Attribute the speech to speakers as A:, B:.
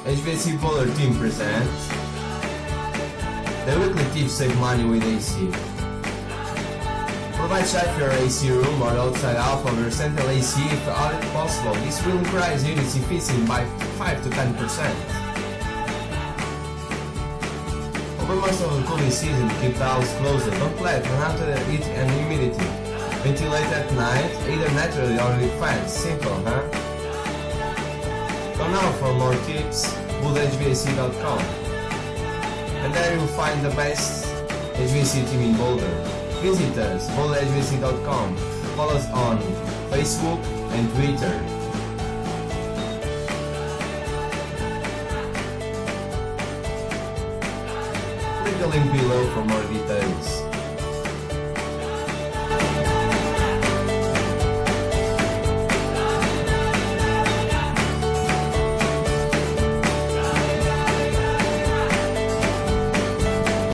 A: HVAC Boulder Team presents the weekly tips save money with AC. Provide charge for your AC room or outside half of your central AC if possible. This will increase units efficiency by 5 to 10%. Over most of the cooling season, keep the house closed. Don't let unwanted heat and humidity. Ventilate at night, either naturally or with fans. Simple, huh? So now for more tips, BoulderHVAC.com. And there you'll find the best HVAC team in Boulder. Visit us, BoulderHVAC.com. Follow us on Facebook and Twitter. Click the link below for more details.